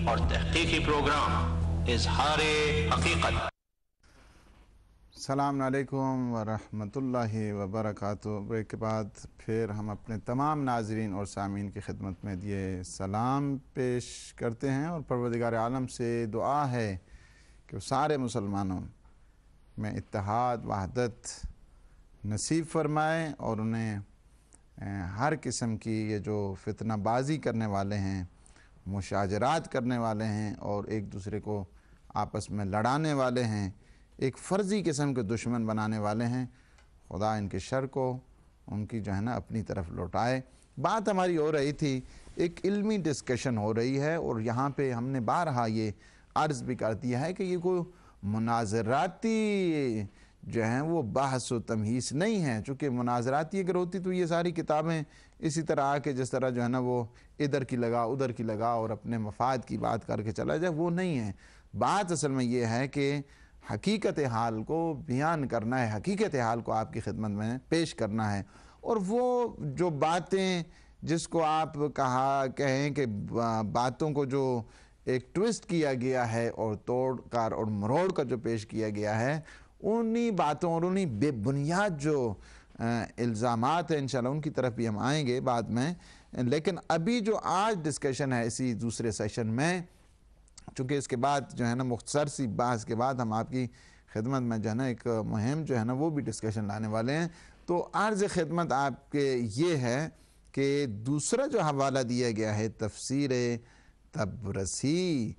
اور تحقیقی پروگرام اظہار حقیقت۔ السلام علیکم ورحمۃ اللہ وبرکاتہ۔ بریک کے بعد پھر ہم اپنے تمام ناظرین اور سامعین کی خدمت میں یہ سلام پیش کرتے ہیں اور پروردگار عالم سے دعا ہے کہ وہ سارے مسلمانوں میں اتحاد وحدت نصیب فرمائے اور انہیں ہر قسم کی یہ جو فتنہ بازی کرنے والے ہیں، مشاجرات کرنے والے ہیں اور ایک دوسرے کو آپس میں لڑانے والے ہیں، ایک فرضی قسم کے دشمن بنانے والے ہیں، خدا ان کے شر کو ان کی جو ہے نا اپنی طرف لوٹائے۔ بات ہماری ہو رہی تھی، ایک علمی ڈسکشن ہو رہی ہے اور یہاں پہ ہم نے بارہا یہ عرض بھی کر دیا ہے کہ یہ کوئی مناظراتی جو ہیں وہ بحث و تمہیس نہیں ہے، چونکہ مناظراتی اگر ہوتی تو یہ ساری کتابیں اسی طرح آ کے جس طرح جو ہے نا وہ ادھر کی لگا ادھر کی لگا اور اپنے مفاد کی بات کر کے چلا جائے، وہ نہیں ہے۔ بات اصل میں یہ ہے کہ حقیقت حال کو بیان کرنا ہے، حقیقت حال کو آپ کی خدمت میں پیش کرنا ہے، اور وہ جو باتیں جس کو آپ کہیں کہ باتوں کو جو ایک ٹویسٹ کیا گیا ہے اور توڑ کر اور مروڑ کر جو پیش کیا گیا ہے، انہی باتوں اور انہی بے بنیاد جو الزامات ہیں انشاءاللہ ان کی طرف بھی ہم آئیں گے بعد میں۔ لیکن ابھی جو آج ڈسکشن ہے اسی دوسرے سیشن میں، چونکہ اس کے بعد جو ہے نا مختصر سی بحث کے بعد ہم آپ کی خدمت میں جو ہے نا ایک مہم جو ہے نا وہ بھی ڈسکشن لانے والے ہیں، تو عرض خدمت آپ کے یہ ہے کہ دوسرا جو حوالہ دیا گیا ہے تفسیر تبرسی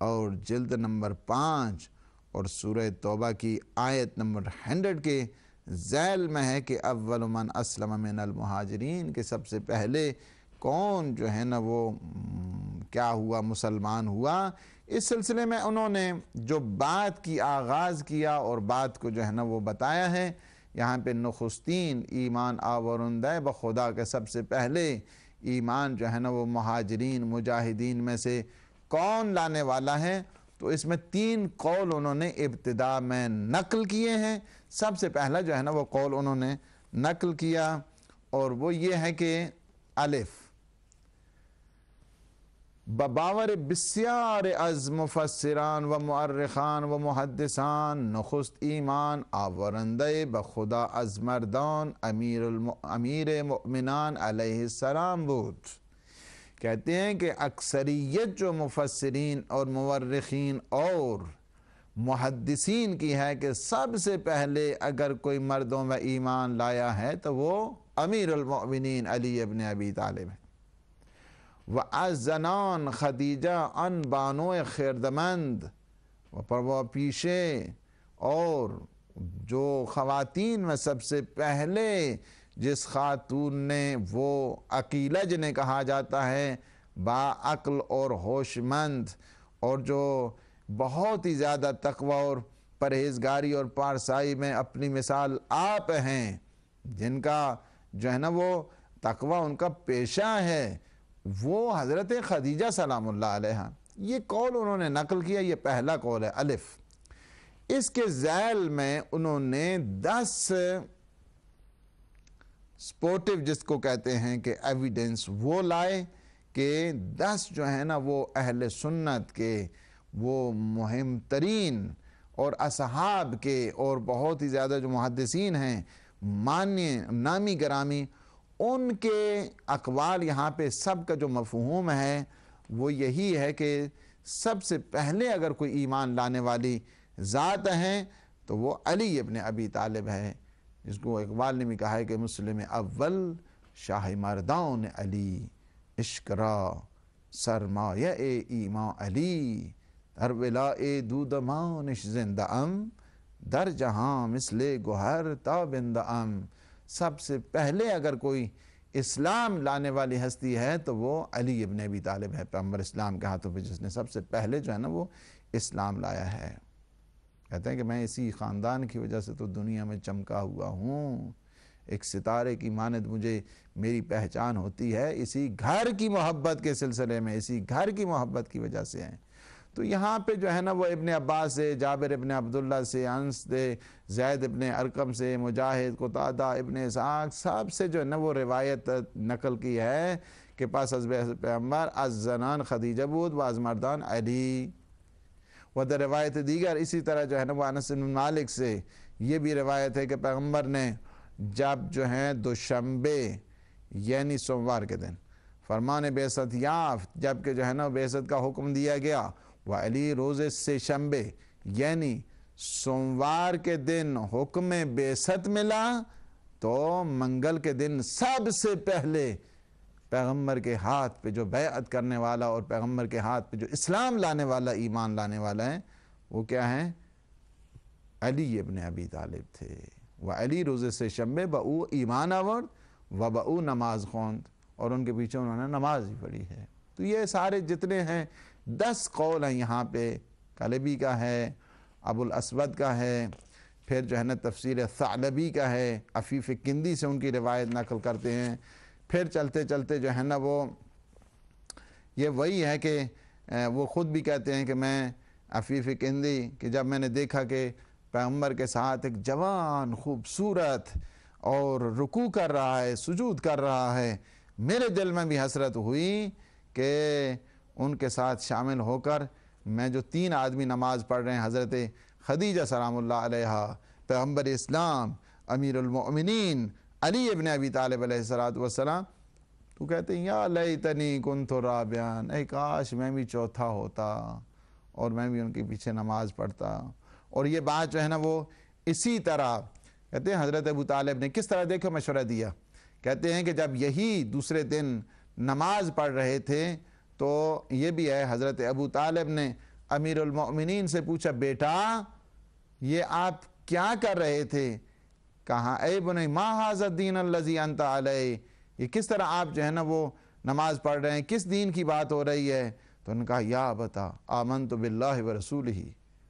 اور جلد نمبر 5 اور سورہ توبہ کی آیت نمبر 100 کے ذیل میں ہے کہ اول من اسلم من المہاجرین، کہ سب سے پہلے کون جو ہے نا وہ کیا ہوا، مسلمان ہوا۔ اس سلسلے میں انہوں نے جو بات کی آغاز کیا اور بات کو جو ہے نا وہ بتایا ہے، یہاں پہ نخستین ایمان آورندہ بخدا کے سب سے پہلے ایمان جو ہے نا وہ مہاجرین مجاہدین میں سے کون لانے والا ہے، تو اس میں 3 قول انہوں نے ابتدا میں نقل کیے ہیں۔ سب سے پہلا جو ہے نا وہ قول انہوں نے نقل کیا اور وہ یہ ہے کہ الف بباور بسیار از مفسران و مؤرخان و محدثان نخست ایمان آورنده بخدا از مردان امیر مؤمنان علیہ السلام بود۔ کہتے ہیں کہ اکثریت جو مفسرین اور مورخین اور محدثین کی ہے کہ سب سے پہلے اگر کوئی مردوں میں ایمان لایا ہے تو وہ امیر المؤمنین علی ابن ابی طالب ہے۔ وَأَزَّنَان خدیجہ ان بانو خیردمند و پروا پیشے، اور جو خواتین میں سب سے پہلے جس خاتون نے وہ عقیلہ جنہیں کہا جاتا ہے، با عقل اور ہوش مند اور جو بہت ہی زیادہ تقوی اور پرہیزگاری اور پارسائی میں اپنی مثال آپ ہیں، جن کا جو ہے نا وہ تقوی ان کا پیشہ ہے، وہ حضرت خدیجہ سلام اللہ علیہ۔ یہ قول انہوں نے نقل کیا، یہ پہلا قول ہے الف۔ اس کے ذیل میں انہوں نے 10 سپورٹیو جس کو کہتے ہیں کہ ایویڈنس وہ لائے کہ 10 جو ہے نا وہ اہل سنت کے وہ مہم ترین اور اصحاب کے اور بہت ہی زیادہ جو محدثین ہیں نامی گرامی، ان کے اقوال یہاں پہ سب کا جو مفہوم ہے وہ یہی ہے کہ سب سے پہلے اگر کوئی ایمان لانے والی ذات ہیں تو وہ علی ابن ابی طالب ہے، جس کو اقبال نے بھی کہا ہے کہ مسلم اول شاہ مردان علی، عشق را سرمایہ ایمان علی، در ولائے دودمانش زندہ ام، در جہاں مثل گوہر تابندہ ام۔ سب سے پہلے اگر کوئی اسلام لانے والی ہستی ہے تو وہ علی ابن ابی طالب ہے، پیغمبر اسلام کے ہاتھوں پہ جس نے سب سے پہلے جو ہے نا وہ اسلام لایا ہے۔ کہتے ہیں کہ میں اسی خاندان کی وجہ سے تو دنیا میں چمکا ہوا ہوں، ایک ستارے کی مانند مجھے میری پہچان ہوتی ہے، اسی گھر کی محبت کے سلسلے میں، اسی گھر کی محبت کی وجہ سے ہیں۔ تو یہاں پہ جو ہے نا وہ ابن عباس سے، جابر ابن عبداللہ سے، انس سے، زید ابن ارقم سے، مجاہد، قتادہ ابن اسحاق، سب سے جو ہے نا وہ روایت نقل کی ہے کہ پس از پیغمبر از زنان خدیجہ بود و از مردان علی. و در روایت دیگر اسی طرح جو ہے نا وہ انس بن مالک سے یہ بھی روایت ہے کہ پیغمبر نے جب جو ہے دوشنبے یعنی سوموار کے دن فرمان بعثت یافت، جب کہ جو ہے نا بعثت کا حکم دیا گیا، وہ علی روز سے شنبے یعنی سوموار کے دن حکم بعثت ملا تو منگل کے دن سب سے پہلے پیغمبر کے ہاتھ پہ جو بیعت کرنے والا اور پیغمبر کے ہاتھ پہ جو اسلام لانے والا، ایمان لانے والا ہے، وہ کیا ہیں؟ علی ابن ابی طالب تھے. وہ علی روزے سے شنبے بہو ایمان آورد و بہو نماز خوند، اور ان کے پیچھے انہوں نے نماز ہی پڑھی ہے. تو یہ سارے جتنے ہیں 10 قول ہیں یہاں پہ. کلبی کا ہے، ابو الاسود کا ہے، پھر جو ہے نا تفسیر ثعلبی کا ہے، عفیف کندی سے ان کی روایت نقل کرتے ہیں. پھر چلتے چلتے جو ہے نا وہ یہ وہی ہے کہ وہ خود بھی کہتے ہیں کہ میں عفیف کندی کہ جب میں نے دیکھا کہ پیغمبر کے ساتھ ایک جوان خوبصورت اور رکوع کر رہا ہے، سجود کر رہا ہے، میرے دل میں بھی حسرت ہوئی کہ ان کے ساتھ شامل ہو کر میں جو 3 آدمی نماز پڑھ رہے ہیں، حضرت خدیجہ سلام اللہ علیہا، پیغمبر اسلام، امیر المؤمنین علی ابن ابی طالب علیہ السلام، تو کہتے ہیں یا لیتنی کنت رابعاً، اے کاش میں بھی چوتھا ہوتا اور میں بھی ان کے پیچھے نماز پڑھتا. اور یہ بات جو ہے نا وہ اسی طرح کہتے ہیں حضرت ابو طالب نے کس طرح دیکھو مشورہ دیا. کہتے ہیں کہ جب یہی دوسرے دن نماز پڑھ رہے تھے تو یہ بھی ہے حضرت ابو طالب نے امیر المؤمنین سے پوچھا، بیٹا یہ آپ کیا کر رہے تھے؟ کہا اے بنی ما ھذا الدین الذی انت علیہ، یہ کس طرح آپ جو ہے نا وہ نماز پڑھ رہے ہیں، کس دین کی بات ہو رہی ہے؟ تو انہوں نے کہا یا ابتا آمنت باللہ ورسولہ،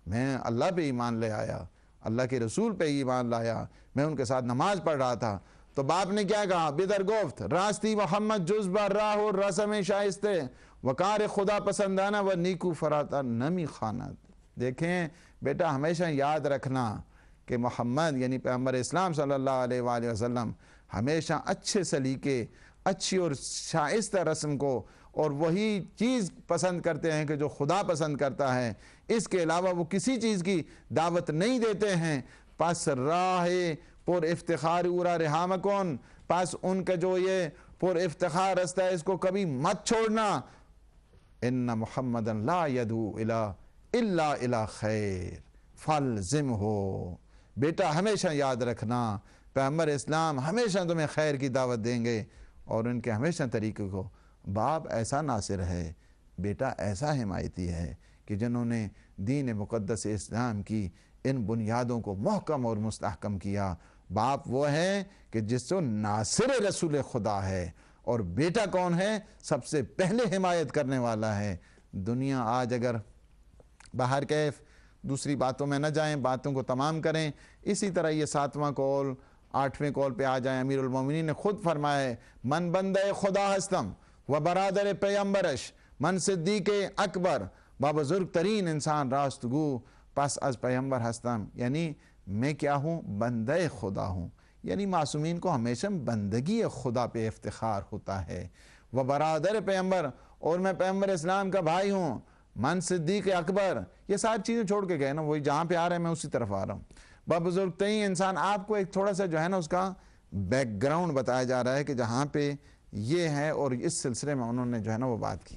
میں اللہ پہ ایمان لے آیا، اللہ کے رسول پہ ایمان لایا، میں ان کے ساتھ نماز پڑھ رہا تھا. تو باپ نے کیا کہا؟ بدر گفت راستی محمد جز بر راہ و رسم شائستے وقار خدا پسندانہ و نیکو فراتا نمی خانت. دیکھیں بیٹا ہمیشہ یاد رکھنا کہ محمد یعنی پیغمبر اسلام صلی اللہ علیہ وآلہ وسلم ہمیشہ اچھے سلیقے، اچھی اور شائستہ رسم کو اور وہی چیز پسند کرتے ہیں کہ جو خدا پسند کرتا ہے. اس کے علاوہ وہ کسی چیز کی دعوت نہیں دیتے ہیں. پس راہ پر افتخار اورا رہام کون، پس ان کا جو یہ پر افتخار رستہ ہے اس کو کبھی مت چھوڑنا. ان محمد لا یدعو الا الی خیر فالزمہ. بیٹا ہمیشہ یاد رکھنا پیغمبر اسلام ہمیشہ تمہیں خیر کی دعوت دیں گے اور ان کے ہمیشہ طریقے کو. باپ ایسا ناصر ہے، بیٹا ایسا حمایتی ہے کہ جنہوں نے دین مقدس اسلام کی ان بنیادوں کو محکم اور مستحکم کیا. باپ وہ ہے کہ جس کو ناصر رسول خدا ہے، اور بیٹا کون ہے؟ سب سے پہلے حمایت کرنے والا ہے. دنیا آج اگر باہر کیف دوسری باتوں میں نہ جائیں، باتوں کو تمام کریں. اسی طرح یہ 7واں قول 8ویں قول پہ آ جائیں. امیر المومنین نے خود فرمایا ہے من بندہ خدا ہستم و برادر پیغمبرش، من صدیق اکبر و بزرگ ترین انسان راست گو پس از پیغمبر ہستم. یعنی میں کیا ہوں؟ بندہ خدا ہوں. یعنی معصومین کو ہمیشہ بندگی خدا پہ افتخار ہوتا ہے. و برادر پیغمبر، اور میں پیغمبر اسلام کا بھائی ہوں. من صدیق اکبر، یہ ساری چیزیں چھوڑ کے گئے نا، وہی جہاں پہ آ رہے ہیں میں اسی طرف آ رہا ہوں. بزرگ ترین انسان، آپ کو ایک تھوڑا سا جو ہے نا اس کا بیک گراؤنڈ بتایا جا رہا ہے کہ جہاں پہ یہ ہے اور اس سلسلے میں انہوں نے جو ہے نا وہ بات کی.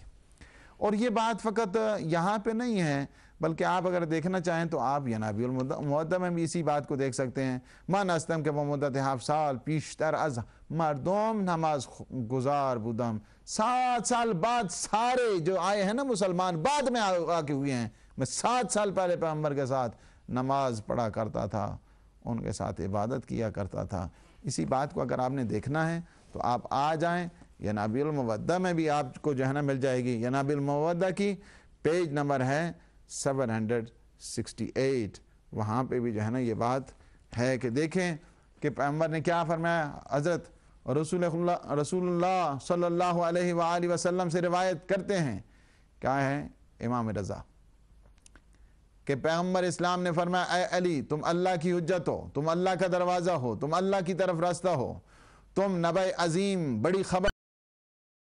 اور یہ بات فقط یہاں پہ نہیں ہے بلکہ آپ اگر دیکھنا چاہیں تو آپ ینابی المودہ میں بھی اسی بات کو دیکھ سکتے ہیں. من استم کہ وہ مدت 7 سال پیشتر از مردم نماز گزار بودم. 7 سال بعد سارے جو آئے ہیں نا مسلمان بعد میں آ کے ہوئے ہیں، میں 7 سال پہلے پیغمبر کے ساتھ نماز پڑھا کرتا تھا، ان کے ساتھ عبادت کیا کرتا تھا. اسی بات کو اگر آپ نے دیکھنا ہے تو آپ آ جائیں، ینابی المودہ میں بھی آپ کو جو ہے نا مل جائے گی. ینابی المودہ کی پیج نمبر ہے 768. وہاں پہ بھی جو ہے نا یہ بات ہے کہ دیکھیں کہ پیغمبر نے کیا فرمایا. حضرت رسول اللہ صلی اللہ علیہ وآلہ وسلم سے روایت کرتے ہیں، کیا ہے امام رضا، کہ پیغمبر اسلام نے فرمایا اے علی تم اللہ کی حجت ہو، تم اللہ کا دروازہ ہو، تم اللہ کی طرف راستہ ہو، تم نبی عظیم بڑی خبر